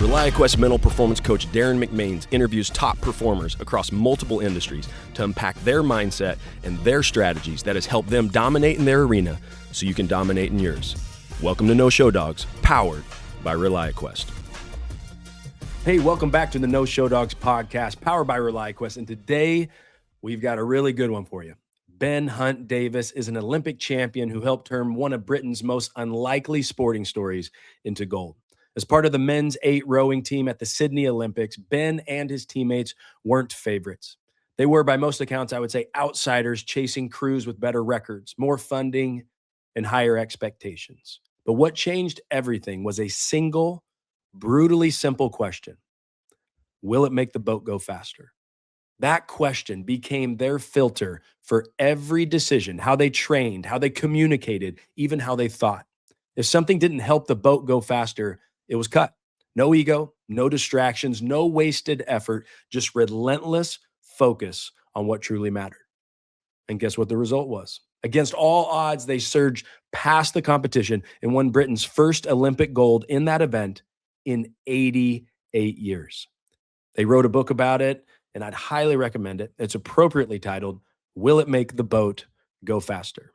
ReliaQuest mental performance coach Derin McMains interviews top performers across multiple industries to unpack their mindset and their strategies that has helped them dominate in their arena so you can dominate in yours. Welcome to No Show Dogs, powered by ReliaQuest. Hey, welcome back to the No Show Dogs podcast, powered by ReliaQuest. And today, we've got a really good one for you. Ben Hunt Davis is an Olympic champion who helped turn one of Britain's most unlikely sporting stories into gold. As part of the men's 8 rowing team at the Sydney Olympics, Ben and his teammates weren't favorites. They were, by most accounts, I would say, outsiders chasing crews with better records, more funding, and higher expectations. But what changed everything was a single, brutally simple question. Will it make the boat go faster? That question became their filter for every decision, how they trained, how they communicated, even how they thought. If something didn't help the boat go faster, it was cut. No ego, no distractions, no wasted effort, just relentless focus on what truly mattered. And guess what the result was? Against all odds, they surged past the competition and won Britain's first Olympic gold in that event in 88 years. They wrote a book about it, and I'd highly recommend it. It's appropriately titled, Will It Make the Boat Go Faster?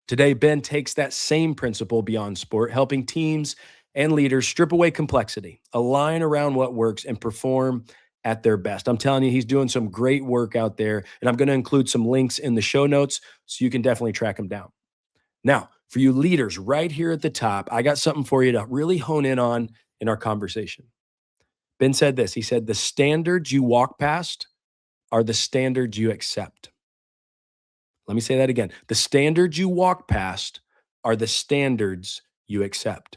Today, Ben takes that same principle beyond sport, helping teams and leaders strip away complexity, align around what works, and perform at their best. I'm telling you, he's doing some great work out there, and I'm going to include some links in the show notes so you can definitely track him down. Now, for you leaders right here at the top, I got something for you to really hone in on in our conversation. Ben said this. He said, the standards you walk past are the standards you accept. Let me say that again. The standards you walk past are the standards you accept.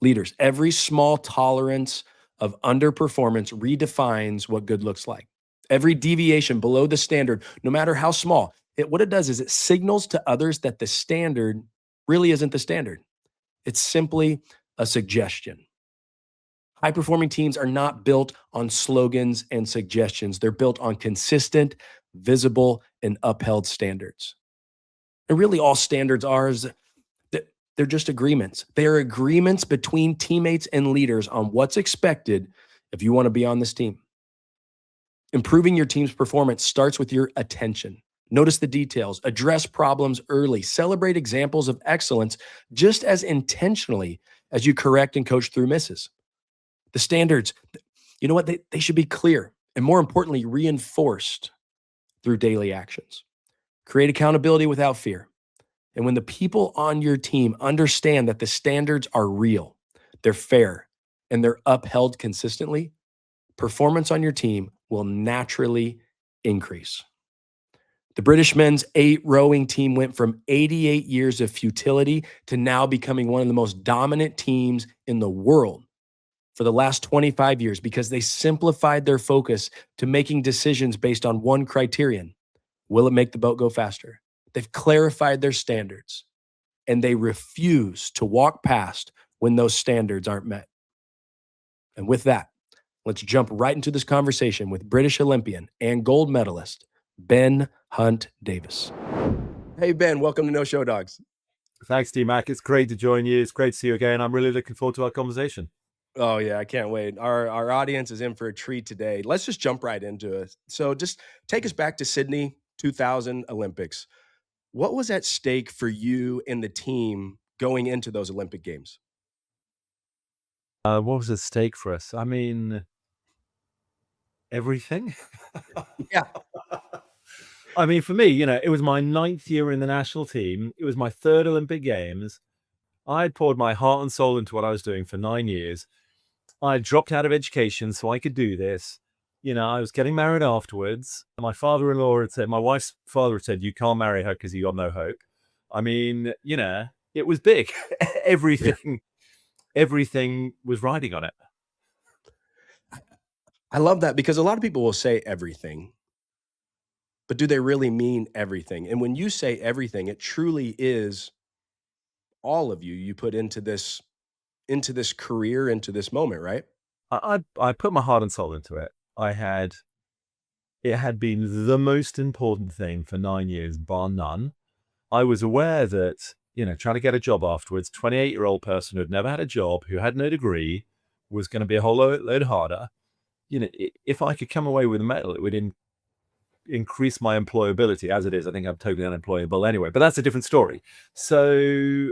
Leaders, every small tolerance of underperformance redefines what good looks like. Every deviation below the standard, no matter how small, what it does is it signals to others that the standard really isn't the standard. It's simply a suggestion. High-performing teams are not built on slogans and suggestions. They're built on consistent, visible, and upheld standards. And really all standards are is they're just agreements. They are agreements between teammates and leaders on what's expected if you want to be on this team. Improving your team's performance starts with your attention. Notice the details, address problems early, celebrate examples of excellence just as intentionally as you correct and coach through misses. The standards, you know what? They should be clear and, more importantly, reinforced through daily actions. Create accountability without fear. And when the people on your team understand that the standards are real, they're fair, and they're upheld consistently, performance on your team will naturally increase. The British men's 8 rowing team went from 88 years of futility to now becoming one of the most dominant teams in the world for the last 25 years because they simplified their focus to making decisions based on one criterion. Will it make the boat go faster? They've clarified their standards, and they refuse to walk past when those standards aren't met. And with that, let's jump right into this conversation with British Olympian and gold medalist, Ben Hunt Davis. Hey, Ben, welcome to No Show Dogs. Thanks, D-Mac. It's great to join you. It's great to see you again. I'm really looking forward to our conversation. Oh, yeah, I can't wait. Our audience is in for a treat today. Let's just jump right into it. So just take us back to Sydney 2000 Olympics. What was at stake for you and the team going into those Olympic Games? What was at stake for us? I mean, everything. Yeah. I mean, for me, it was my 9th year in the national team. It was my 3rd Olympic Games. I had poured my heart and soul into what I was doing for 9 years. I dropped out of education so I could do this. I was getting married afterwards. My father-in-law had said, my wife's father had said, you can't marry her because you got no hope. I mean, it was big. Everything was riding on it. I love that because a lot of people will say everything, but do they really mean everything? And when you say everything, it truly is all of you put into this career, into this moment, right? I put my heart and soul into it. It had been the most important thing for 9 years, bar none. I was aware that, trying to get a job afterwards, 28-year-old person who had never had a job, who had no degree, was going to be a whole load harder. If I could come away with a medal, it would increase my employability. As it is, I think I'm totally unemployable anyway, but that's a different story. So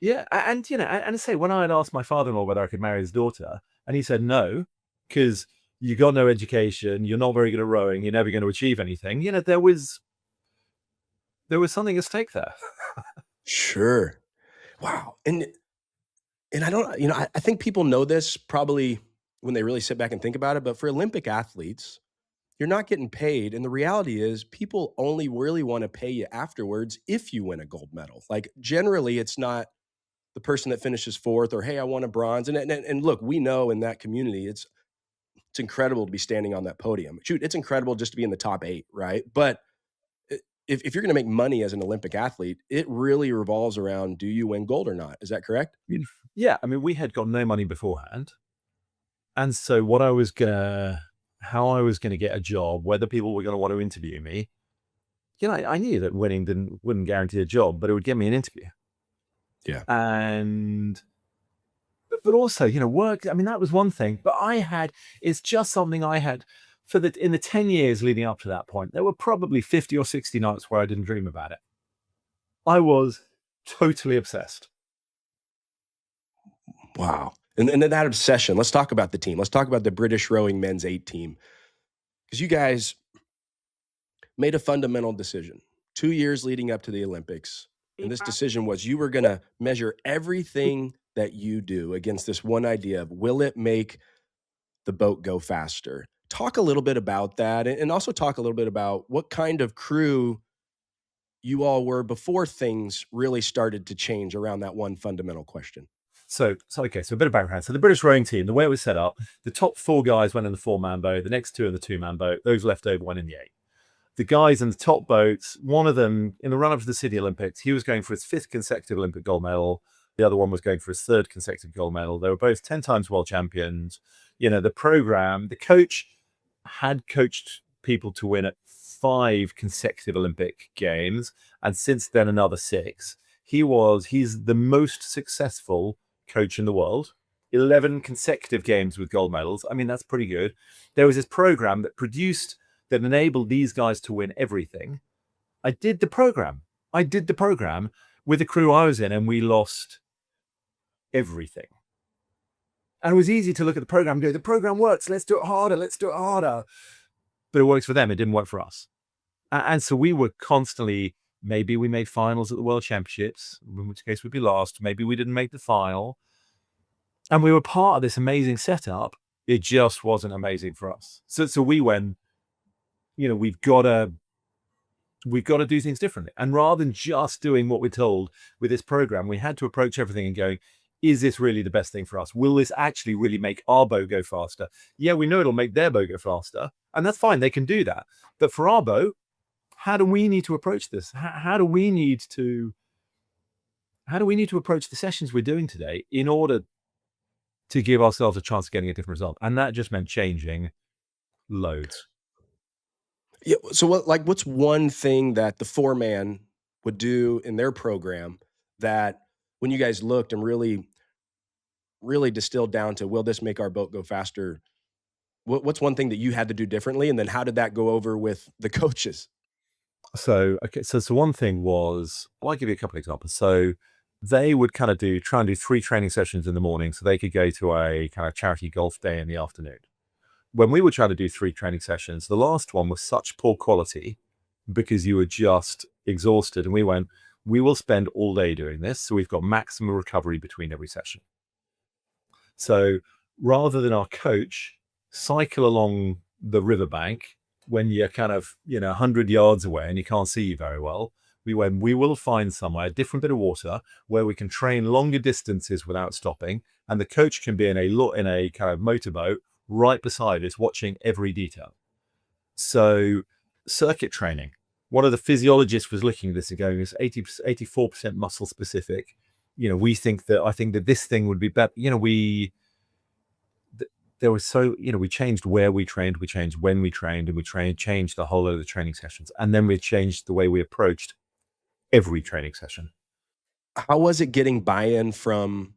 yeah, and and I say, when I had asked my father-in-law whether I could marry his daughter, and he said no, because you got no education, you're not very good at rowing, you're never going to achieve anything. There was something at stake there. Sure. Wow. And I don't, I think people know this probably when they really sit back and think about it, but for Olympic athletes, you're not getting paid. And the reality is, people only really want to pay you afterwards if you win a gold medal. Like, generally, it's not the person that finishes fourth or, hey, I won a bronze. And look, we know in that community, it's incredible to be standing on that podium. Shoot, it's incredible just to be in the top 8, right? But if you're going to make money as an Olympic athlete, it really revolves around, do you win gold or not? Is that correct? Yeah, I mean, we had got no money beforehand, and so how I was gonna get a job, whether people were gonna want to interview me, I knew that winning wouldn't guarantee a job, but it would get me an interview. Yeah. And but also, work. I mean, that was one thing. But it's just something I had in the 10 years leading up to that point. There were probably 50 or 60 nights where I didn't dream about it. I was totally obsessed. Wow. And then that obsession, let's talk about the team. Let's talk about the British rowing men's 8 team. Because you guys made a fundamental decision 2 years leading up to the Olympics. And this decision was, you were going to measure everything that you do against this one idea of, will it make the boat go faster? Talk a little bit about that, and also talk a little bit about what kind of crew you all were before things really started to change around that one fundamental question. So a bit of background. So the British rowing team, the way it was set up, the top 4 guys went in the 4-man boat, the next 2 in the 2-man boat, those left over went in the 8. The guys in the top boats, one of them, in the run-up to the Sydney Olympics, he was going for his 5th consecutive Olympic gold medal. The other one was going for his 3rd consecutive gold medal. They were both 10 times world champions. The coach had coached people to win at 5 consecutive Olympic games, and since then another 6. He's the most successful coach in the world. 11 consecutive games with gold medals. I mean, that's pretty good. There was this program that enabled these guys to win everything. I did the program with the crew I was in, and we lost everything. And it was easy to look at the program and go, the program works, let's do it harder. But it works for them, it didn't work for us. And so we were constantly, maybe we made finals at the World Championships, in which case we'd be last. Maybe we didn't make the final. And we were part of this amazing setup. It just wasn't amazing for us. So we went, we've got to do things differently. And rather than just doing what we're told with this program, we had to approach everything and going, is this really the best thing for us? Will this actually really make our boat go faster? Yeah, we know it'll make their boat go faster, and that's fine. They can do that. But for our boat, how do we need to approach this? How do we need to approach the sessions we're doing today in order to give ourselves a chance of getting a different result? And that just meant changing loads. Yeah. So what's one thing that the 4-man would do in their program that, when you guys looked and really, really distilled down to, will this make our boat go faster? What's one thing that you had to do differently? And then how did that go over with the coaches? So one thing was, I'll give you a couple of examples. So they would try and do 3 training sessions in the morning so they could go to a kind of charity golf day in the afternoon. When we were trying to do 3 training sessions, the last one was such poor quality because you were just exhausted. And we went, we will spend all day doing this, so we've got maximum recovery between every session. So rather than our coach cycle along the riverbank when you're 100 yards away and you can't see you very well, we will find somewhere, a different bit of water, where we can train longer distances without stopping, and the coach can be in a kind of motorboat right beside us, watching every detail. So circuit training. One of the physiologists was looking at this and going, it's 84% muscle specific. I think that this thing would be better. We changed where we trained, we changed when we trained, and we changed the whole of the training sessions. And then we changed the way we approached every training session. How was it getting buy-in from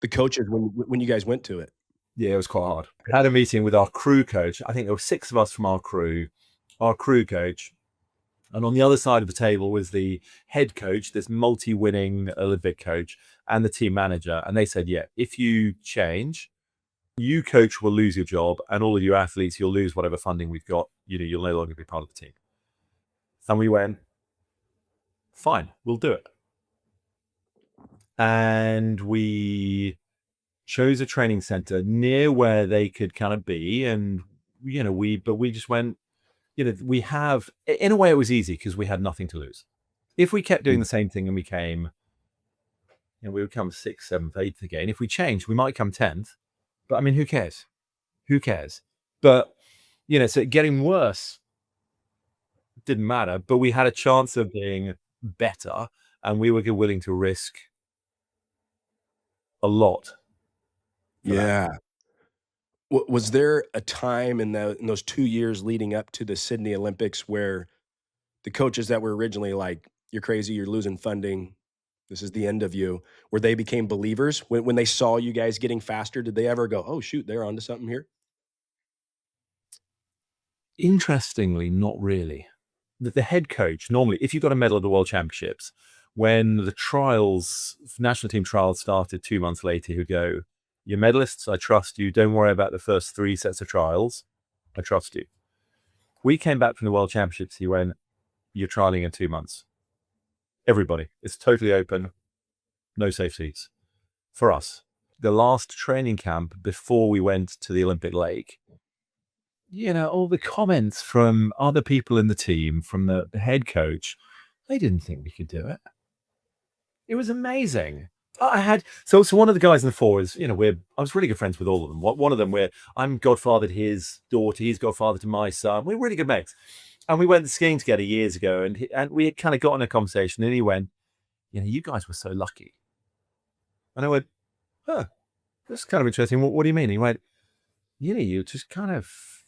The coaches when you guys went to it. Yeah, it was quite hard. We had a meeting with our crew coach. I think there were 6 of us from our crew coach, and on the other side of the table was the head coach, this multi-winning Olympic coach, and the team manager. And they said, yeah, if you change, you coach will lose your job, and all of you athletes, you'll lose whatever funding we've got. You'll no longer be part of the team. And we went, fine, we'll do it. And we chose a training center near where they could kind of be. And, we just went, we have, in a way it was easy because we had nothing to lose. If we kept doing the same thing and we came, we would come 6th, 7th, 8th again. If we changed, we might come 10th. But I mean, who cares? Who cares? But, so getting worse didn't matter, but we had a chance of being better, and we were willing to risk a lot. Yeah. Was there a time in those 2 years leading up to the Sydney Olympics where the coaches that were originally like, "You're crazy, you're losing funding, this is the end of you," where they became believers? When they saw you guys getting faster, did they ever go, "Oh, shoot, they're onto something here"? Interestingly, not really. The head coach, normally, if you got a medal at the World Championships, when the trials, national team trials started 2 months later, he'd go, "You're medalists, I trust you. Don't worry about the first 3 sets of trials. I trust you." We came back from the World Championships, he went, "You're trialing in 2 months. Everybody. It's totally open. No safe seats." For us, the last training camp before we went to the Olympic Lake, all the comments from other people in the team, from the head coach, they didn't think we could do it. It was amazing. I had so one of the guys in the four is, I was really good friends with all of them. One of them, where I'm godfather to his daughter, he's godfather to my son. We're really good mates, and we went skiing together years ago, and we had kind of got in a conversation, and he went, "You guys were so lucky," and I went, "Huh, that's kind of interesting. What do you mean?" He went, "You just kind of,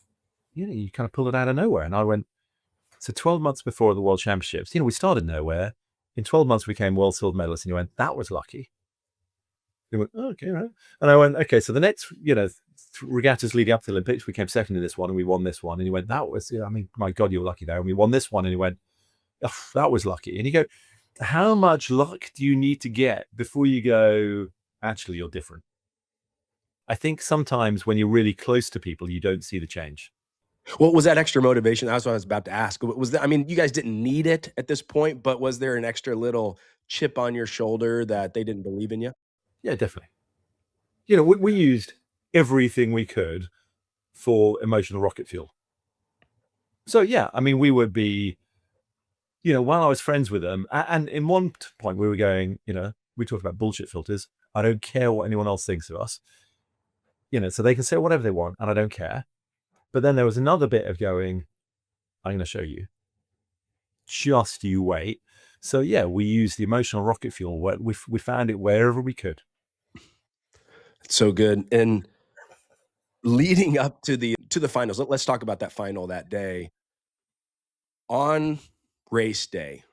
you kind of pulled it out of nowhere," and I went, "So 12 months before the World Championships, we started nowhere. In 12 months, we became world silver medalists." And he went, "That was lucky." He went, "Oh, okay, right." And I went, "Okay, so the next, regattas leading up to the Olympics, we came second in this one and we won this one." And he went, "That was, my God, you were lucky there." And we won this one. And he went, "Oh, that was lucky." And you go, how much luck do you need to get before you go, actually, you're different? I think sometimes when you're really close to people, you don't see the change. What was that extra motivation? That's what I was about to ask. Was that, I mean, you guys didn't need it at this point, but was there an extra little chip on your shoulder that they didn't believe in you? Yeah, definitely. We used everything we could for emotional rocket fuel. So yeah, I mean, we would be, while I was friends with them, and in one point we were going, we talked about bullshit filters. I don't care what anyone else thinks of us, so they can say whatever they want, and I don't care. But then there was another bit of going, "I'm going to show you. Just you wait." So yeah, we used the emotional rocket fuel. We found it wherever we could. It's so good. And leading up to the finals, let's talk about that final that day. On race day,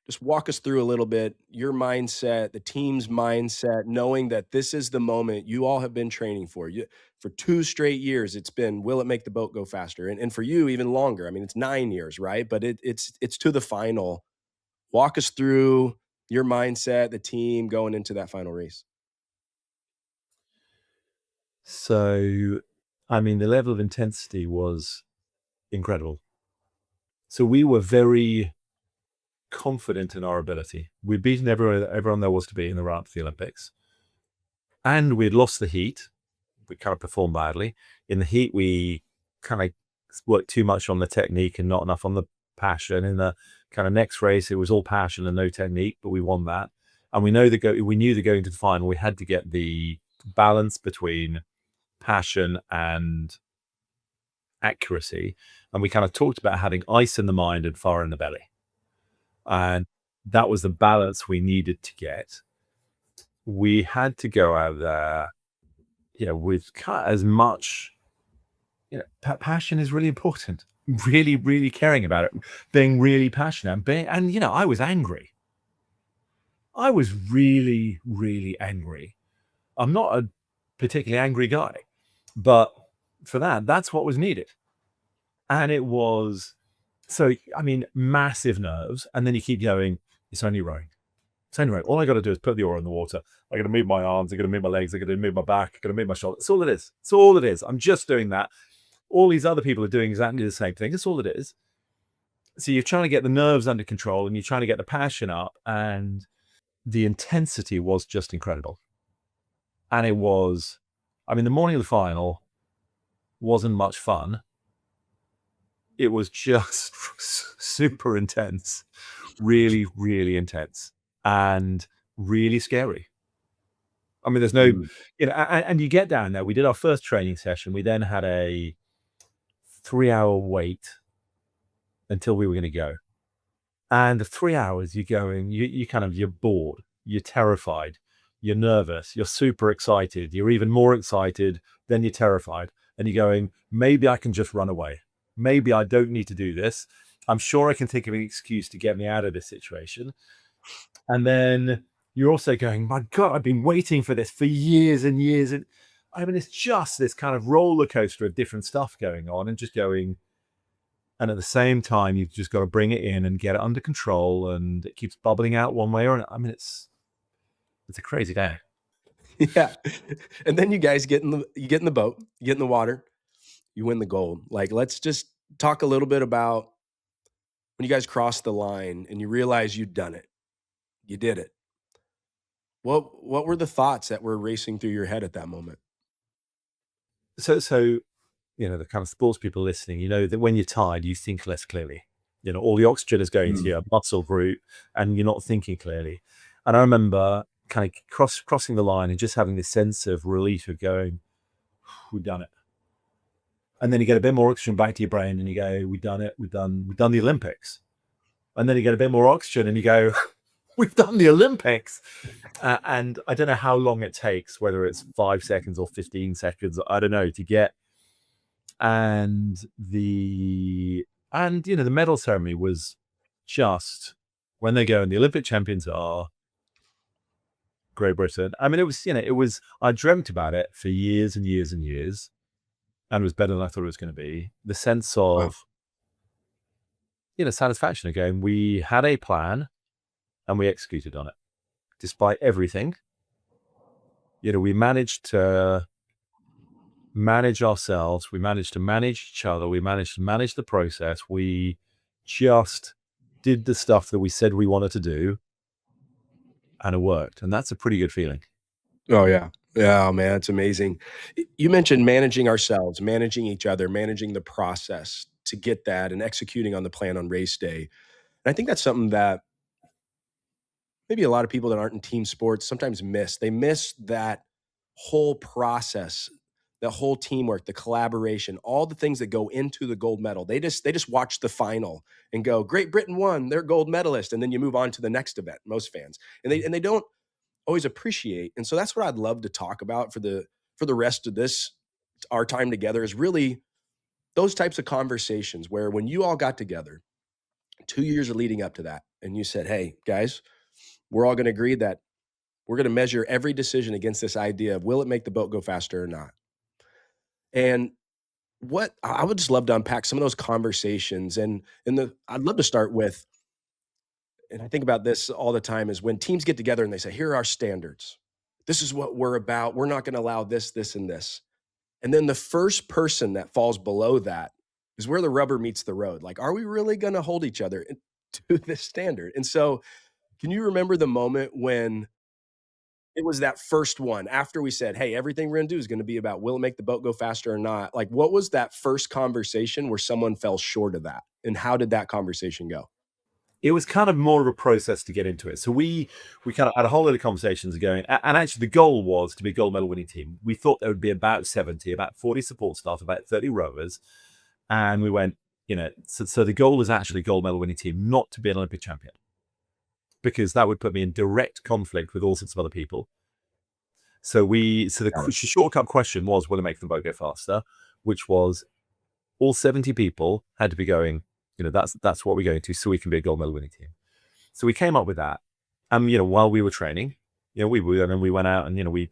just walk us through a little bit your mindset, the team's mindset, knowing that this is the moment you all have been training for. For 2 straight years, it's been, will it make the boat go faster? And for you, even longer. I mean, it's 9 years, right? But it's to the final. Walk us through your mindset, the team going into that final race. So, I mean, the level of intensity was incredible. So we were very confident in our ability. We'd beaten everyone there was to be in the run up to the Olympics. And we'd lost the heat. We kind of performed badly. In the heat, we kind of worked too much on the technique and not enough on the passion. In the kind of next race, it was all passion and no technique, but we won that. And we knew that going to the final, we had to get the balance between passion and accuracy. And we kind of talked about having ice in the mind and fire in the belly. And that was the balance we needed to get. We had to go out there, with as much, passion is really important. Really, really caring about it, being really passionate, and I was angry. I was really, really angry. I'm not a particularly angry guy, but for that's what was needed. And it was, so, I mean, massive nerves. And then you keep going, it's only rowing. It's only rowing. All I got to do is put the oar in the water. I got to move my arms. I got to move my legs. I got to move my back. I got to move my shoulders. That's all it is. It's all it is. I'm just doing that. All these other people are doing exactly the same thing. That's all it is. So you're trying to get the nerves under control and you're trying to get the passion up, and the intensity was just incredible. And it was, I mean, the morning of the final wasn't much fun. It was just super intense, really, really intense, and really scary. I mean, there's no, and you get down there. We did our first training session. We then had a 3-hour wait until we were going to go. And the 3 hours you're going, you're bored, you're terrified, you're nervous, you're super excited, you're even more excited, then you're terrified. And you're going, maybe I can just run away. Maybe I don't need to do this. I'm sure I can think of an excuse to get me out of this situation. And then you're also going, my God, I've been waiting for this for years and years. And I mean, it's just this kind of roller coaster of different stuff going on and just going. And at the same time, you've just got to bring it in and get it under control. And it keeps bubbling out one way or another. I mean, it's a crazy day. Yeah. And then you guys get in the boat, you get in the water, you win the gold. Like, let's just talk a little bit about when you guys crossed the line and you realize you'd done it. You did it. What were the thoughts that were racing through your head at that moment? So, the kind of sports people listening, that when you're tired, you think less clearly. All the oxygen is going to your muscle group and you're not thinking clearly. And I remember kind of crossing the line and just having this sense of relief of going, we've done it. And then you get a bit more oxygen back to your brain and you go, we've done it. We've done the Olympics. And then you get a bit more oxygen and you go, we've done the Olympics. And I don't know how long it takes, whether it's 5 seconds or 15 seconds, I don't know, to get. And the medal ceremony was just when they go, and the Olympic champions are Great Britain. I mean, it was, I dreamt about it for years and years and years, and it was better than I thought it was going to be. The sense of, satisfaction again. We had a plan and we executed on it despite everything. We managed to manage ourselves. We managed to manage each other. We managed to manage the process. We just did the stuff that we said we wanted to do, and it worked. And that's a pretty good feeling. Oh, yeah. Yeah, man, it's amazing. You mentioned managing ourselves, managing each other, managing the process to get that and executing on the plan on race day. And I think that's something that maybe a lot of people that aren't in team sports sometimes miss. They miss that whole process, the whole teamwork, the collaboration, all the things that go into the gold medal. They just watch the final and go, Great Britain won, they're gold medalist, and then you move on to the next event, most fans. And they don't always appreciate. And so that's what I'd love to talk about for the rest of this, our time together, is really those types of conversations where when you all got together 2 years leading up to that, and you said, hey, guys, we're all going to agree that we're going to measure every decision against this idea of, will it make the boat go faster or not? And what I would just love to unpack some of those conversations. And I'd love to start with, and I think about this all the time, is when teams get together and they say, here are our standards. This is what we're about. We're not going to allow this, this, and this. And then the first person that falls below that is where the rubber meets the road. Like, are we really going to hold each other to this standard? And so can you remember the moment when it was that first one after we said, hey, everything we're going to do is going to be about, will it make the boat go faster or not? Like, what was that first conversation where someone fell short of that? And how did that conversation go? It was kind of more of a process to get into it. So we kind of had a whole lot of conversations going, and actually the goal was to be a gold medal winning team. We thought there would be about 70, about 40 support staff, about 30 rowers. And we went, so the goal was actually gold medal winning team, not to be an Olympic champion, because that would put me in direct conflict with all sorts of other people. So the shortcut question was, will it make the boat go faster? Which was, all 70 people had to be going, that's what we're going to, so we can be a gold medal winning team. So we came up with that. While we were training, we went out and, we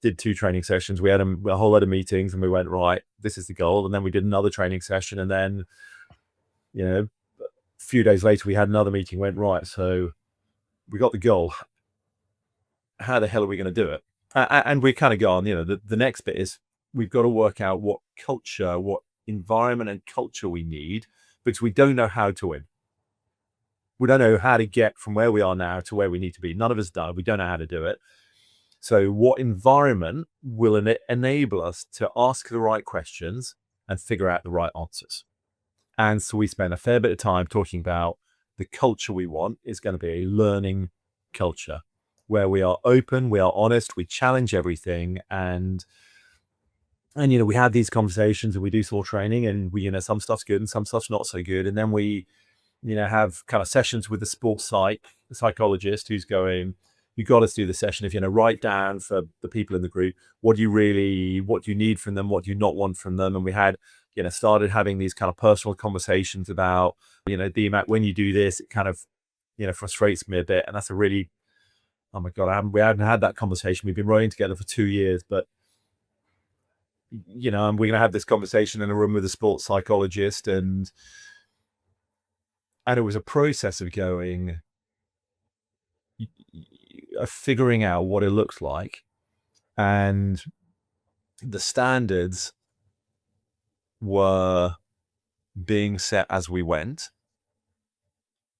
did 2 training sessions. We had a whole lot of meetings, and we went, right, this is the goal. And then we did another training session, and then, a few days later, we had another meeting. Went, right, so we got the goal. How the hell are we going to do it? And we kind of gone, the next bit is we've got to work out what culture, what environment and culture we need, because we don't know how to win. We don't know how to get from where we are now to where we need to be. None of us do. We don't know how to do it. So what environment will enable us to ask the right questions and figure out the right answers? And so we spent a fair bit of time talking about the culture we want is going to be a learning culture where we are open, we are honest, we challenge everything. And we have these conversations, and we do small training, and we, some stuff's good and some stuff's not so good. And then we, have kind of sessions with the sports psychologist who's going, you got to do the session if write down for the people in the group, what do you need from them, what do you not want from them. And we had, started having these kind of personal conversations about, the when you do this, it kind of, frustrates me a bit. And that's a really, oh my God, we haven't had that conversation. We've been rowing together for 2 years, but and we're going to have this conversation in a room with a sports psychologist. And it was a process of going, figuring out what it looks like, and the standards were being set as we went.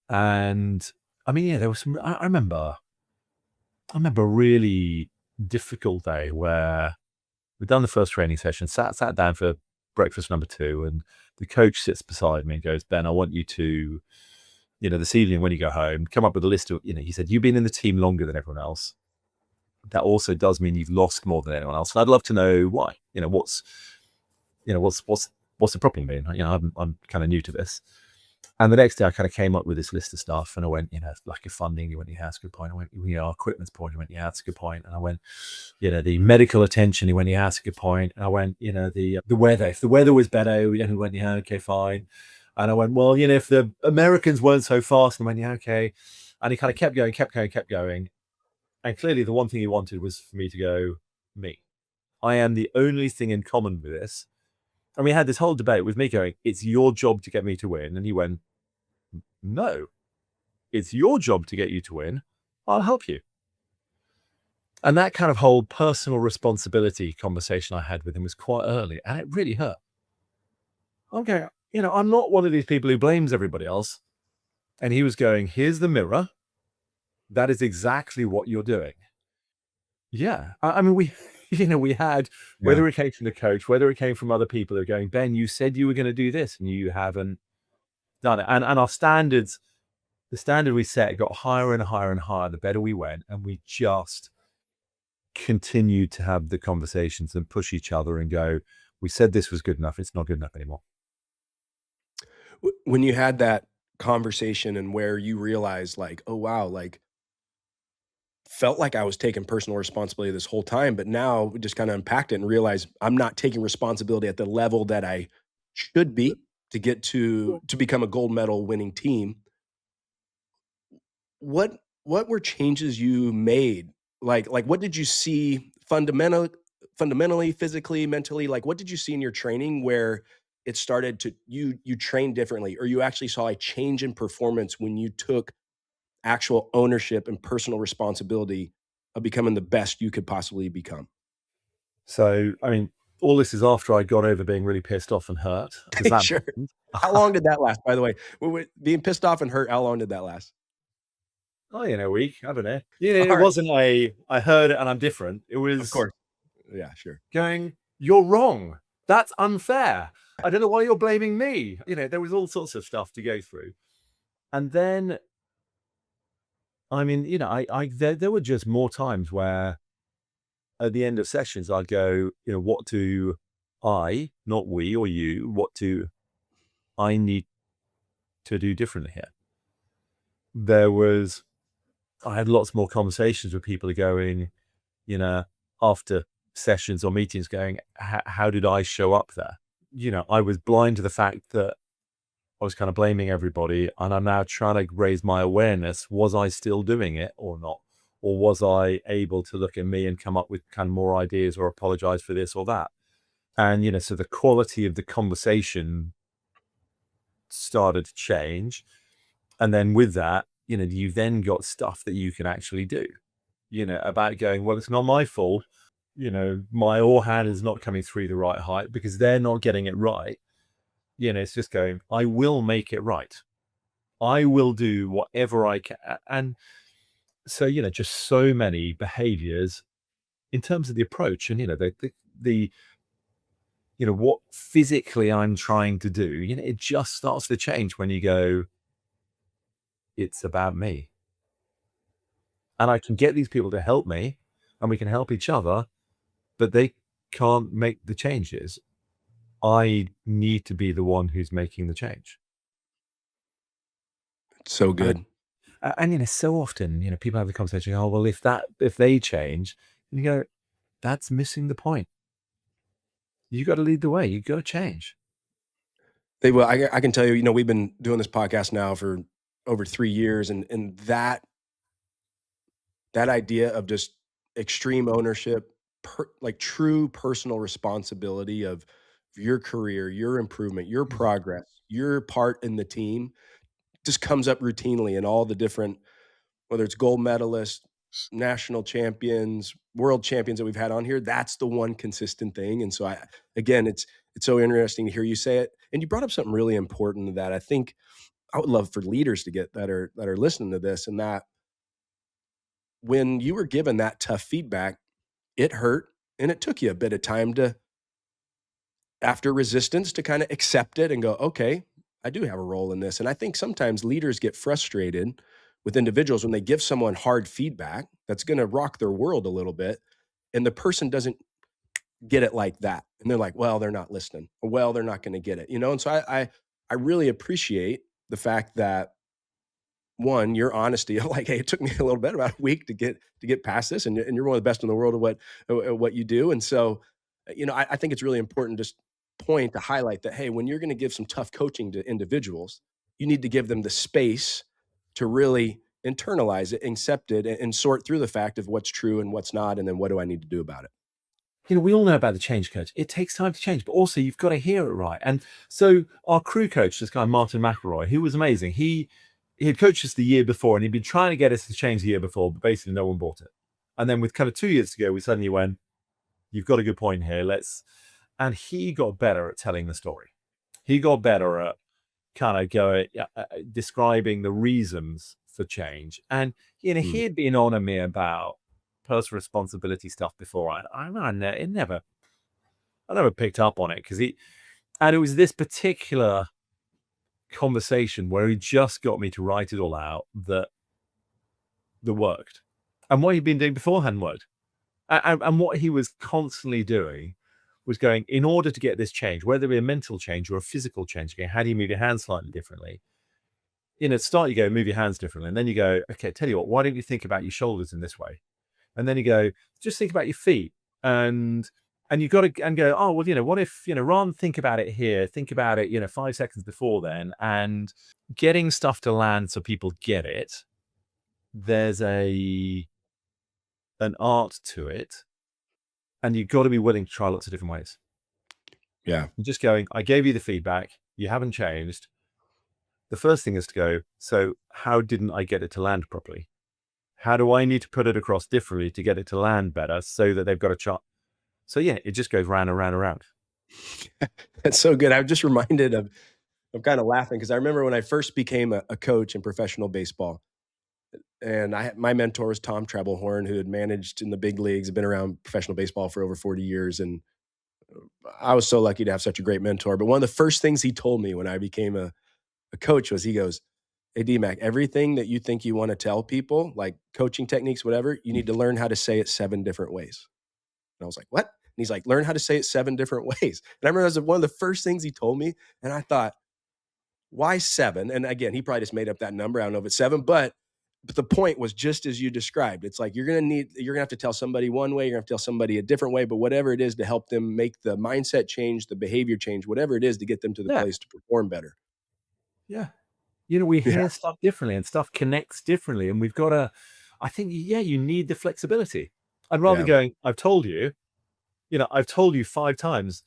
And there was some, I remember a really difficult day where we'd done the first training session, sat down for breakfast number 2, and the coach sits beside me and goes, Ben, I want you to, this evening when you go home, come up with a list of, he said, you've been in the team longer than everyone else. That also does mean you've lost more than anyone else. And I'd love to know why. What's the problem been? I'm kind of new to this. And the next day I kind of came up with this list of stuff, and I went, like your funding, you went, yeah, that's a good point. I went, our equipment's point, you went, yeah, that's a good point. And I went, the medical attention, you went, yeah, that's a good point. And I went, the weather, if the weather was better, we went, yeah, okay, fine. And I went, well, if the Americans weren't so fast, and I went, yeah, okay. And he kind of kept going. And clearly the one thing he wanted was for me to go, me. I am the only thing in common with this. And we had this whole debate with me going, it's your job to get me to win. And he went, no, it's your job to get you to win. I'll help you. And that kind of whole personal responsibility conversation I had with him was quite early, and it really hurt. Okay, I'm not one of these people who blames everybody else. And he was going, here's the mirror. That is exactly what you're doing. Yeah. We, we had, whether it came from the coach, whether it came from other people who are going, Ben, you said you were going to do this and you haven't done it. And our standards, the standard we set got higher and higher and higher the better we went. And we just continued to have the conversations and push each other and go, we said this was good enough. It's not good enough anymore. When you had that conversation and where you realized like, oh, wow, like felt like I was taking personal responsibility this whole time, but now we just kind of unpacked it and realized I'm not taking responsibility at the level that I should be to get to become a gold medal winning team. What were changes you made? Like what did you see fundamentally, physically, mentally? Like what did you see in your training where it started to you trained differently, or you actually saw a change in performance when you took actual ownership and personal responsibility of becoming the best you could possibly become? So, all this is after I got over being really pissed off and hurt. Sure. How long did that last, by the way? Being pissed off and hurt, how long did that last? Oh, a week. I don't know. It wasn't I heard it and I'm different. It was, of course. Yeah, sure. Going, you're wrong. That's unfair. I don't know why you're blaming me. There was all sorts of stuff to go through. And then, there were just more times where at the end of sessions, I'd go, what do I, not we or you, what do I need to do differently here? I had lots more conversations with people going, after sessions or meetings going, how did I show up there? I was blind to the fact that I was kind of blaming everybody, and I'm now trying to raise my awareness. Was I still doing it or not? Or was I able to look at me and come up with kind of more ideas or apologize for this or that? And, so the quality of the conversation started to change. And then with that, you then got stuff that you can actually do, about going, well, it's not my fault. My oar hand is not coming through the right height because they're not getting it right. It's just going, I will make it right. I will do whatever I can. And so, just so many behaviors in terms of the approach and, the what physically I'm trying to do, it just starts to change when you go, it's about me. And I can get these people to help me and we can help each other, but they can't make the changes. I need to be the one who's making the change. So good. And so often, people have the conversation, oh, well, if they change, and you go, that's missing the point. You got to lead the way. You got to change. They will. I can tell you, we've been doing this podcast now for over 3 years, and that idea of just extreme ownership, like true personal responsibility of your career, your improvement, your progress, your part in the team, just comes up routinely in all the different, whether it's gold medalists, national champions, world champions that we've had on here. That's the one consistent thing. And so again, it's so interesting to hear you say it. And you brought up something really important that I think I would love for leaders to get that are listening to this, and that when you were given that tough feedback, it hurt and it took you a bit of time to, after resistance, to kind of accept it and go, okay, I do have a role in this. And I think sometimes leaders get frustrated with individuals when they give someone hard feedback that's going to rock their world a little bit, and the person doesn't get it like that. And they're like, well, they're not listening, or well, they're not going to get it, And so I really appreciate the fact that, one, your honesty of like, hey, it took me a little bit, about a week to get past this, and you're one of the best in the world at what you do. And so, I think it's really important just to highlight that, hey, when you're going to give some tough coaching to individuals, you need to give them the space to really internalize it, accept it, and sort through the fact of what's true and what's not, and then what do I need to do about it. We all know about the change coach. It takes time to change, but also you've got to hear it right. And so our crew coach, this guy, Martin McElroy, who was amazing. He had coached us the year before and he'd been trying to get us to change the year before, but basically no one bought it. And then with kind of 2 years to go, we suddenly went, you've got a good point here. And he got better at telling the story. He got better at kind of going, describing the reasons for change. And, he had been on me about personal responsibility stuff before. I never picked up on it because and it was this particular conversation where he just got me to write it all out that worked, and what he'd been doing beforehand worked, and what he was constantly doing was going, in order to get this change, whether it be a mental change or a physical change, again, how do you move your hands slightly differently? To start, you go, move your hands differently, and then you go, okay, tell you what, why don't you think about your shoulders in this way? And then you go, just think about your feet, and you've got to, and go, oh, well, what if, rather than think about it here, think about it, 5 seconds before then, and getting stuff to land so people get it. There's an art to it, and you've got to be willing to try lots of different ways. Yeah. You're just going, I gave you the feedback, you haven't changed. The first thing is to go, so how didn't I get it to land properly? How do I need to put it across differently to get it to land better so that they've got a shot? So yeah, it just goes round and round and round. That's so good. I'm just reminded of kind of laughing because I remember when I first became a coach in professional baseball, and my mentor was Tom Trebelhorn, who had managed in the big leagues, had been around professional baseball for over 40 years. And I was so lucky to have such a great mentor. But one of the first things he told me when I became a coach was, he goes, hey, D-Mac, everything that you think you want to tell people, like coaching techniques, whatever, you need to learn how to say it 7 different ways. And I was like, what? And he's like, learn how to say it 7 different ways. And I remember that was one of the first things he told me. And I thought, why 7? And again, he probably just made up that number. I don't know if it's 7, but the point was just as you described. It's like, you're going to have to tell somebody one way, you're going to have to tell somebody a different way, but whatever it is to help them make the mindset change, the behavior change, whatever it is to get them to the place to perform better. Yeah. We hear stuff differently and stuff connects differently. And we've got to, I think, you need the flexibility. I'd rather Yeah. going, I've told you 5 times.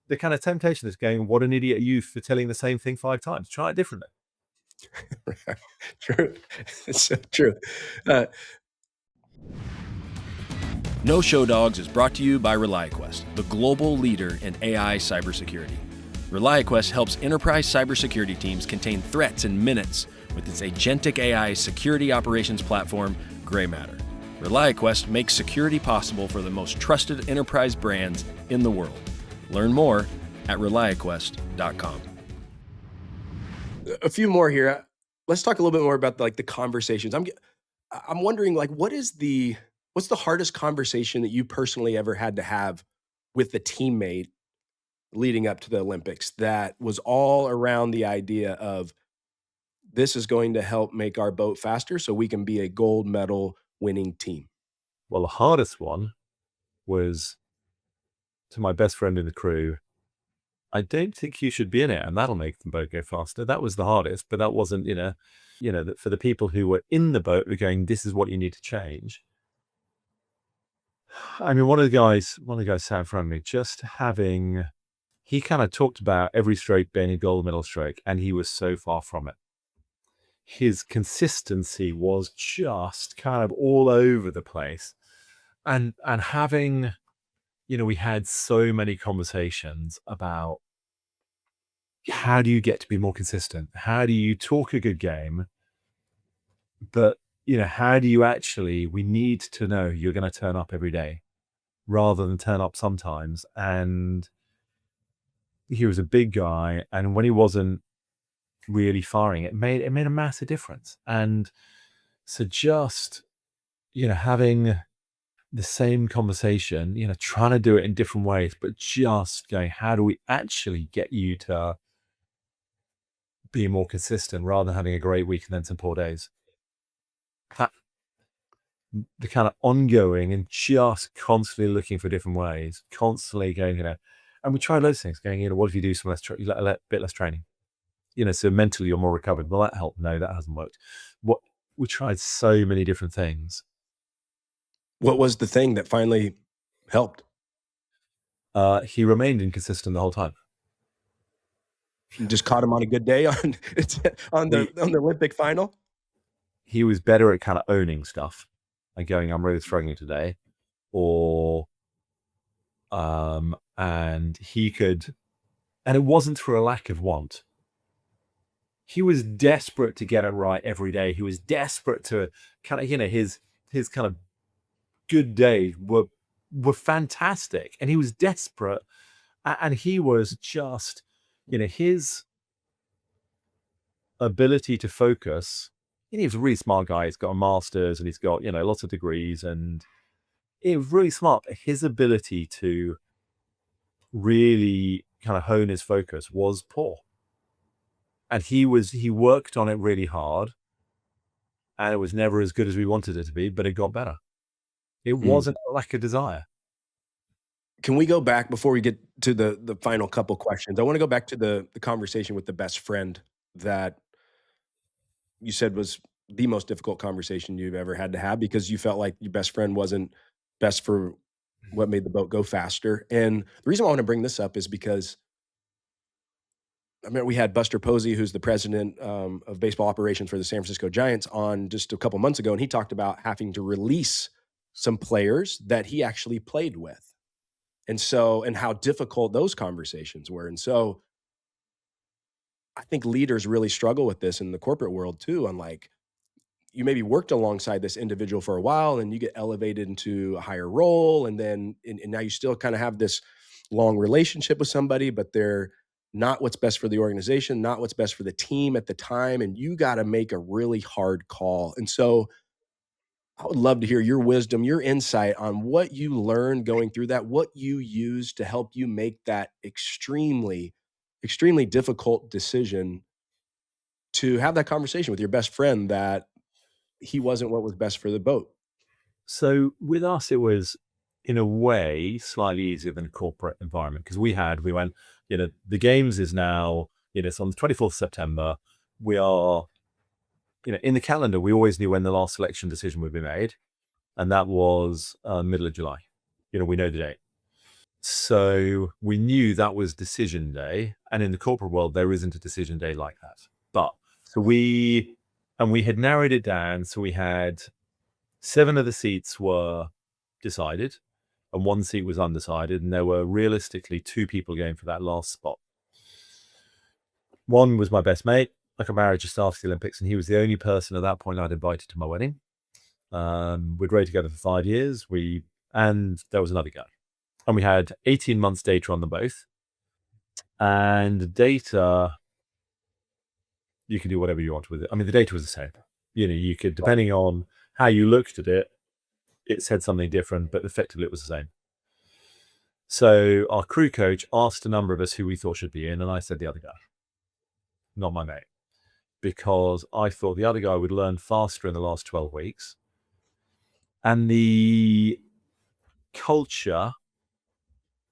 The kind of temptation is going, what an idiot are you for telling the same thing 5 times? Try it differently. True. It's so true. No Show Dogs is brought to you by ReliaQuest, the global leader in AI cybersecurity. ReliaQuest helps enterprise cybersecurity teams contain threats in minutes with its agentic AI security operations platform, Gray Matter. ReliaQuest makes security possible for the most trusted enterprise brands in the world. Learn more at ReliaQuest.com. A few more here. Let's talk a little bit more about the conversations. I'm wondering, what's the hardest conversation that you personally ever had to have with the teammate leading up to the Olympics that was all around the idea of this is going to help make our boat faster so we can be a gold medal winning team? Well, the hardest one was to my best friend in the crew. I don't think you should be in it, and that'll make the boat go faster. That was the hardest, but that wasn't, that for the people who were in the boat were going, this is what you need to change. I mean, one of the guys sat in front of me, he kind of talked about every stroke being a gold medal stroke, and he was so far from it. His consistency was just kind of all over the place. And having, we had so many conversations about how do you get to be more consistent? How do you talk a good game? But, how do you actually, we need to know you're going to turn up every day rather than turn up sometimes. And he was a big guy. And when he wasn't really firing, it made a massive difference. And so just, having the same conversation, trying to do it in different ways, but just going, how do we actually get you to be more consistent rather than having a great week and then some poor days? The kind of ongoing and just constantly looking for different ways, constantly going, and we tried loads of things going, what if you do some bit less training? So mentally you're more recovered. Will that help? No, that hasn't worked. We tried so many different things. What was the thing that finally helped? He remained inconsistent the whole time. You just caught him on a good day on the Olympic final? He was better at kind of owning stuff and going, I'm really struggling today. And he could, and it wasn't through a lack of want. He was desperate to get it right every day. He was desperate to kind of, his kind of good days were fantastic. And he was desperate. And he was just, his ability to focus. He was a really smart guy. He's got a master's and he's got, lots of degrees, and he was really smart. But his ability to really kind of hone his focus was poor. And he worked on it really hard, and it was never as good as we wanted it to be, but it got better. It wasn't a lack of desire. Can we go back before we get to the final couple questions? I want to go back to the conversation with the best friend that you said was the most difficult conversation you've ever had to have because you felt like your best friend wasn't best for what made the boat go faster. And the reason why I want to bring this up is because I mean, we had Buster Posey, who's the president of baseball operations for the San Francisco Giants, on just a couple months ago, and he talked about having to release some players that he actually played with. And how difficult those conversations were. And so I think leaders really struggle with this in the corporate world too. On you maybe worked alongside this individual for a while and you get elevated into a higher role. And then, and now you still kind of have this long relationship with somebody, but they're not what's best for the organization, not what's best for the team at the time. And you got to make a really hard call. And so I would love to hear your wisdom, your insight on what you learned going through that, what you used to help you make that extremely, extremely difficult decision to have that conversation with your best friend that he wasn't what was best for the boat. So with us, it was in a way slightly easier than a corporate environment because we went, the games is now, it's on the 24th of September. We are in the calendar, we always knew when the last selection decision would be made. And that was middle of July. We know the date. So we knew that was decision day. And in the corporate world, there isn't a decision day like that. But so we had narrowed it down. So we had 7 of the seats were decided and 1 seat was undecided. And there were realistically 2 people going for that last spot. One was my best mate. I got married just after the Olympics, and he was the only person at that point I'd invited to my wedding. We'd rode together for 5 years. And there was another guy. And we had 18 months data on them both. And data, you can do whatever you want with it. I mean, the data was the same. You could, depending on how you looked at it, it said something different, but effectively it was the same. So our crew coach asked a number of us who we thought should be in, and I said the other guy, not my mate, because I thought the other guy would learn faster in the last 12 weeks. And the culture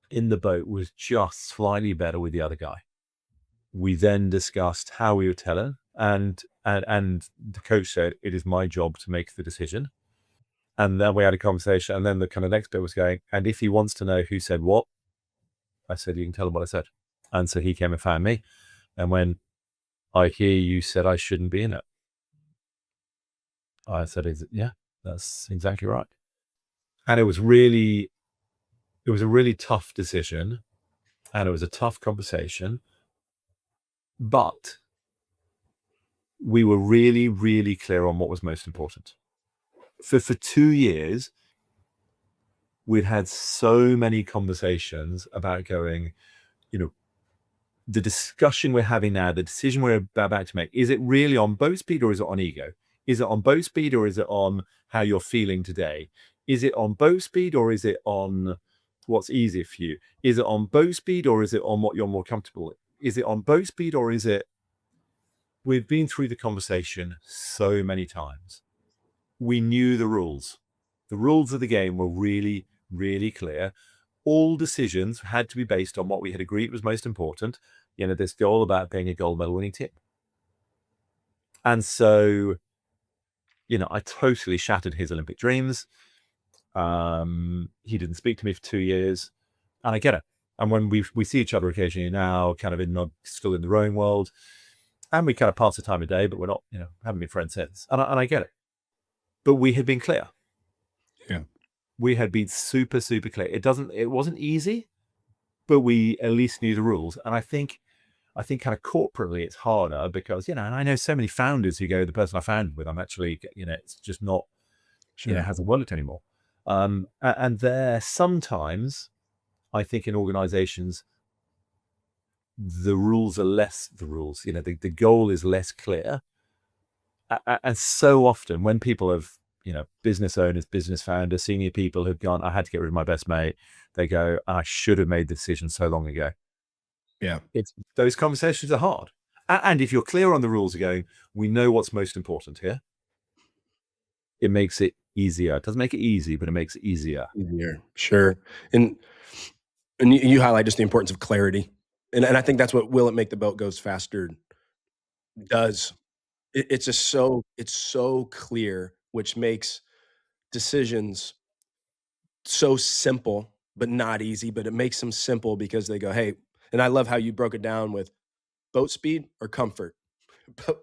in the boat was just slightly better with the other guy. We then discussed how we would tell him, and the coach said, it is my job to make the decision. And then we had a conversation, and then the kind of next bit was going, and if he wants to know who said what, I said, you can tell him what I said. And so he came and found me. And when I hear you said I shouldn't be in it, I said, yeah, that's exactly right. And it was a really tough decision, and it was a tough conversation, but we were really, really clear on what was most important. For 2 years, we'd had so many conversations about going, the discussion we're having now, the decision we're about to make, is it really on boat speed or is it on ego? Is it on boat speed or is it on how you're feeling today? Is it on boat speed or is it on what's easier for you? Is it on boat speed or is it on what you're more comfortable with? Is it on boat speed or is it... We've been through the conversation so many times. We knew the rules. The rules of the game were really, really clear. All decisions had to be based on what we had agreed was most important. This goal about being a gold medal winning team. And so, I totally shattered his Olympic dreams. He didn't speak to me for 2 years, and I get it. And when we see each other occasionally now, kind of still in the rowing world, and we kind of pass the time of day, but we're not, haven't been friends since. And I get it. But we had been clear. Yeah. We had been super, super clear. It wasn't easy, but we at least knew the rules. And I think kind of corporately it's harder because, and I know so many founders who go, the person I founded with, I'm actually, it's just not, hasn't worked anymore. And there sometimes, I think in organizations, the rules are less the rules. The goal is less clear. And so often when people have, business owners, business founders, senior people who've gone, I had to get rid of my best mate, they go, I should have made the decision so long ago. Yeah. Those conversations are hard. And if you're clear on the rules of going, we know what's most important here, it makes it easier. It doesn't make it easy, but it makes it easier. Sure. And you highlight just the importance of clarity. And I think that's what Will It Make the Boat Goes Faster does. It's just so clear, which makes decisions so simple, but not easy, but it makes them simple because they go, hey, and I love how you broke it down with boat speed or comfort,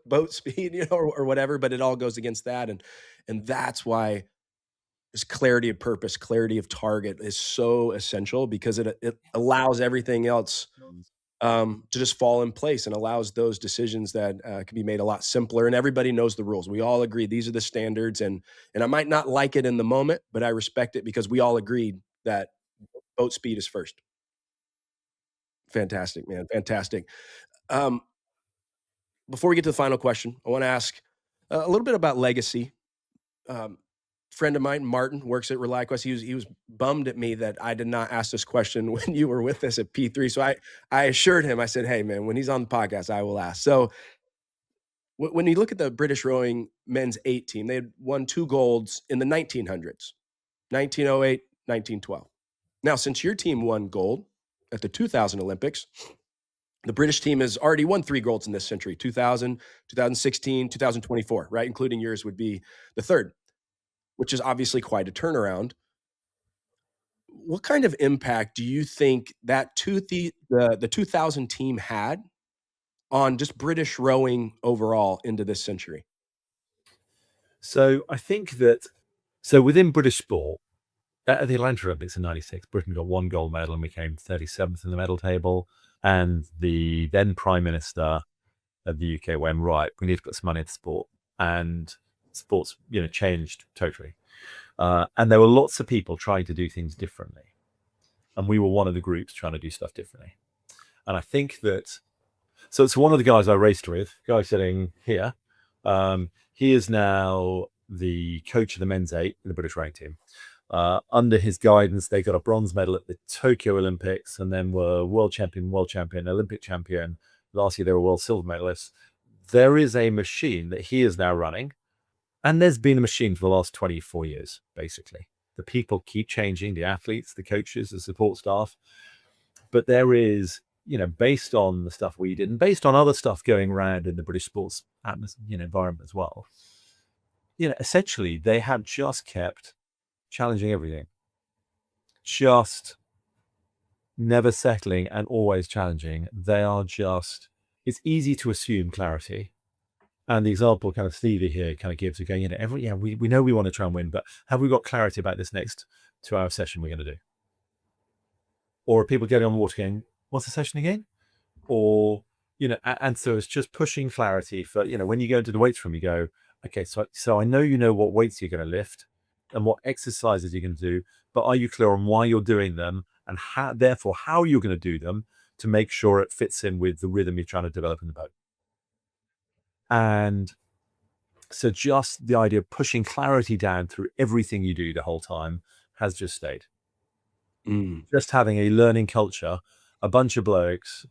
boat speed, or whatever, but it all goes against that. And that's why this clarity of purpose, clarity of target is so essential because it allows everything else to just fall in place and allows those decisions that can be made a lot simpler. And everybody knows the rules. We all agree these are the standards. And I might not like it in the moment, but I respect it because we all agreed that boat speed is first. Fantastic, man. Fantastic. Before we get to the final question, I want to ask a little bit about legacy. Friend of mine, Martin, works at ReliaQuest. He was bummed at me that I did not ask this question when you were with us at P3. So I assured him, I said, hey, man, when he's on the podcast, I will ask. So when you look at the British rowing men's 8 team, they had won 2 golds in the 1900s, 1908, 1912. Now, since your team won gold at the 2000 Olympics, The British team has already won 3 golds in this century, 2000, 2016, 2024, right? Including yours would be the third, which is obviously quite a turnaround. What kind of impact do you think that the 2000 team had on just British rowing overall into this century? So I think that within British sport, at the Atlanta Olympics in '96, Britain got 1 gold medal and we came 37th in the medal table. And the then Prime Minister of the UK went, right, we need to put some money into sport. And sports, changed totally. And there were lots of people trying to do things differently. And we were one of the groups trying to do stuff differently. And I think that, so it's one of the guys I raced with, guy sitting here. He is now the coach of the men's 8 in the British rowing team. Under his guidance, they got a bronze medal at the Tokyo Olympics and then were world champion, Olympic champion. Last year, they were world silver medalists. There is a machine that he is now running. And there's been a machine for the last 24 years, basically. The people keep changing, the athletes, the coaches, the support staff. But there is, based on the stuff we did and based on other stuff going around in the British sports environment as well, essentially they have just kept challenging everything. Just never settling and always challenging. They are just, it's easy to assume clarity. And the example kind of Stevie here kind of gives, again, we know we want to try and win, but have we got clarity about this next 2-hour session we're going to do? Or are people getting on the water going, what's the session again? Or, and so it's just pushing clarity for, when you go into the weights room, you go, okay, so I know what weights you're going to lift and what exercises you're going to do, but are you clear on why you're doing them and how you're going to do them to make sure it fits in with the rhythm you're trying to develop in the boat? And so just the idea of pushing clarity down through everything you do the whole time has just stayed. Just having a learning culture, a bunch of blokes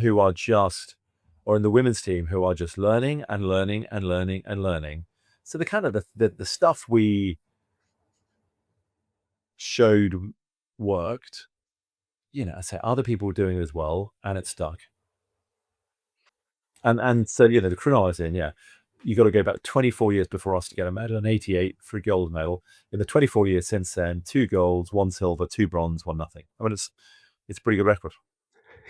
who are just, or in the women's team, who are just learning and learning and learning and learning. So the kind of the stuff we showed worked, I say other people were doing it as well, and it stuck. And so, the crew I was in, you got to go back 24 years before us to get a medal, and 88 for a gold medal. In the 24 years since then, 2 golds, 1 silver, 2 bronze, 1 nothing. I mean, it's a pretty good record.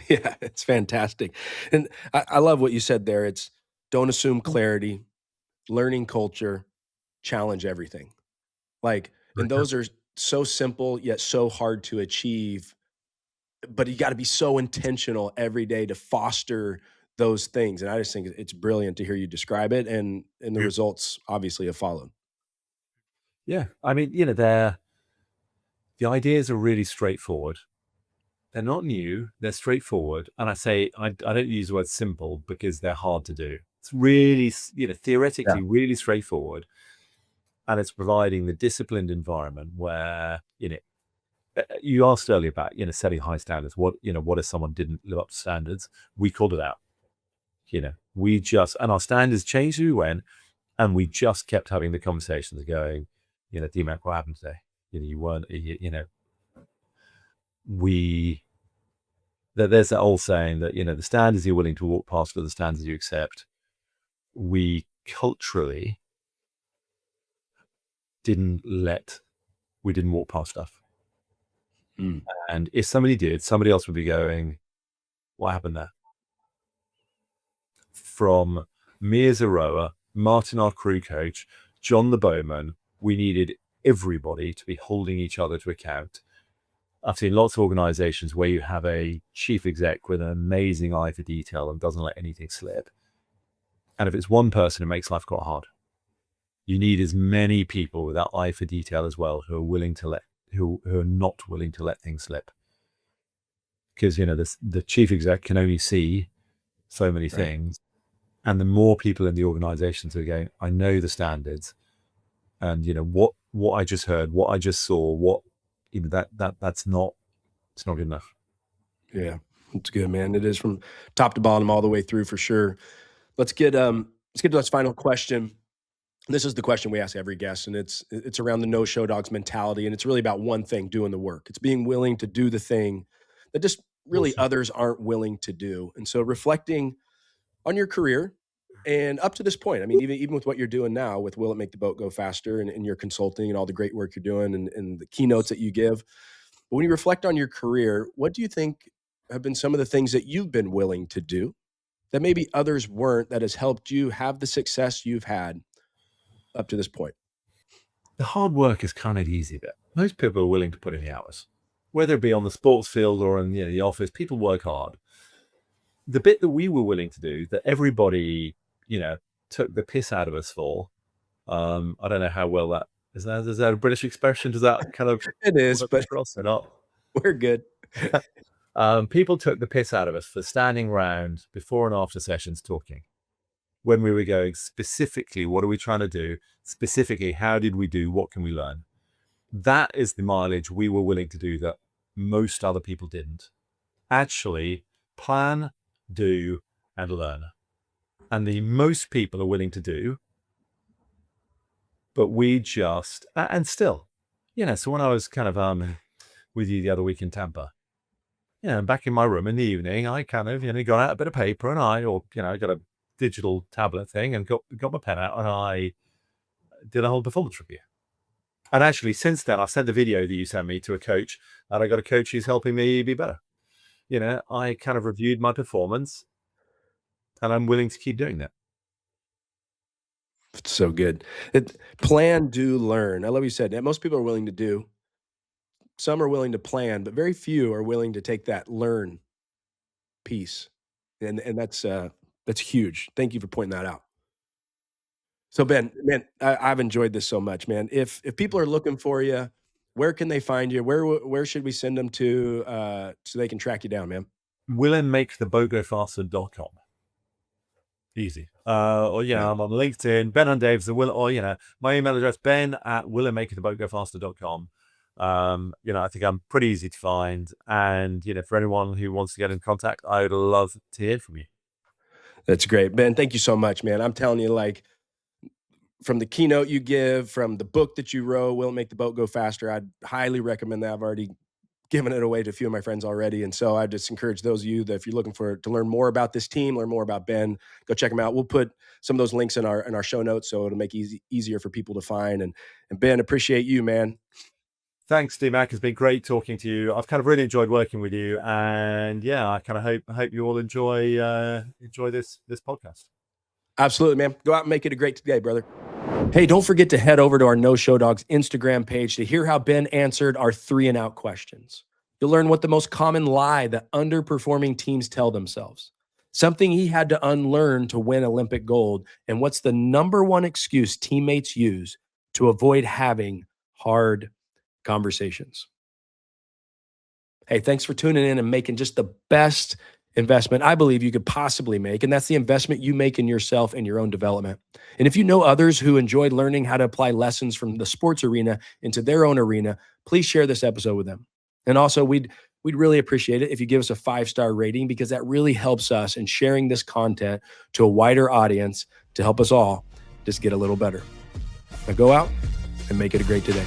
Yeah, it's fantastic. And I love what you said there. It's don't assume clarity, learning culture, challenge everything. And those are so simple yet so hard to achieve. But you got to be so intentional every day to foster those things. And I just think it's brilliant to hear you describe it, and the results obviously have followed. Yeah, I mean, the ideas are really straightforward. They're not new, they're straightforward. And I say, I don't use the word simple because they're hard to do. It's really, theoretically really straightforward. And it's providing the disciplined environment where, you asked earlier about, setting high standards. What if someone didn't live up to standards? We called it out. And our standards changed as we went, and we just kept having the conversations going, D-Mac, what happened today? You weren't, there's that old saying that, the standards you're willing to walk past are the standards you accept. We culturally didn't walk past stuff. And if somebody did, somebody else would be going, what happened there? From me as a rower, Martin, our crew coach, John the bowman, we needed everybody to be holding each other to account. I've seen lots of organizations where you have a chief exec with an amazing eye for detail and doesn't let anything slip. And if it's one person, it makes life quite hard. You need as many people with that eye for detail as well who are not willing to let things slip. Because, the chief exec can only see so many things. And the more people in the organizations are going, I know the standards, and what I just heard, what I just saw, it's not good enough. Yeah, it's good, man. It is from top to bottom all the way through for sure. Let's get to this final question. This is the question we ask every guest, and it's around the no show dogs mentality, and it's really about one thing: doing the work. It's being willing to do the thing that just really Awesome. others aren't willing to do. And so reflecting on your career and up to this point, I mean, even with what you're doing now with Will It Make the Boat Go Faster and your consulting and all the great work you're doing and the keynotes that you give. But when you reflect on your career, what do you think have been some of the things that you've been willing to do that maybe others weren't, that has helped you have the success you've had up to this point? The hard work is kind of the easy bit. Most people are willing to put in the hours, whether it be on the sports field or in the office. People work hard. The bit that we were willing to do, that everybody, took the piss out of us for. I don't know how well that is. That a British expression? Does that kind of It is, but cross or not? we're good. People took the piss out of us for standing around before and after sessions talking. When we were going specifically, what are we trying to do? Specifically, how did we do? What can we learn? That is the mileage we were willing to do that most other people didn't. Actually, plan, do, and learn. And the most people are willing to do, but we just, and still, so when I was kind of with you the other week in Tampa, back in my room in the evening, I kind of, got out a bit of paper and I got a digital tablet thing and got my pen out and I did a whole performance review. And actually, since then, I've sent the video that you sent me to a coach, and I got a coach who's helping me be better. I kind of reviewed my performance, and I'm willing to keep doing that. It's so good. Plan, do, learn. I love what you said. Most people are willing to do. Some are willing to plan, but very few are willing to take that learn piece. And that's huge. Thank you for pointing that out. So Ben, man, I've enjoyed this so much, man. If people are looking for you, where can they find you? Where should we send them to so they can track you down, man? WillItMakeTheBoatGoFaster.com. Easy. Or I'm on LinkedIn, Ben and Dave's, or my email address, ben@WillItMakeTheBoatGoFaster.com. I think I'm pretty easy to find. And, for anyone who wants to get in contact, I would love to hear from you. That's great. Ben, thank you so much, man. I'm telling you, from the keynote you give, from the book that you wrote, Will It Make the Boat Go Faster, I'd highly recommend that. I've already given it away to a few of my friends already. And so I just encourage those of you that if you're looking to learn more about this team, learn more about Ben, go check them out. We'll put some of those links in our show notes so it'll make it easier for people to find. And Ben, appreciate you, man. Thanks, D-Mac. It's been great talking to you. I've kind of really enjoyed working with you. And I kind of hope you all enjoy this podcast. Absolutely, man. Go out and make it a great day, brother. Hey, don't forget to head over to our No Show Dogs Instagram page to hear how Ben answered our 3 and Out questions. You'll learn what the most common lie that underperforming teams tell themselves, something he had to unlearn to win Olympic gold, and what's the number one excuse teammates use to avoid having hard conversations. Hey, thanks for tuning in and making just the best investment I believe you could possibly make, and that's the investment you make in yourself and your own development. And if you know others who enjoyed learning how to apply lessons from the sports arena into their own arena, please share this episode with them. And also, we'd really appreciate it if you give us a 5-star rating, because that really helps us in sharing this content to a wider audience to help us all just get a little better. Now go out and make it a great today.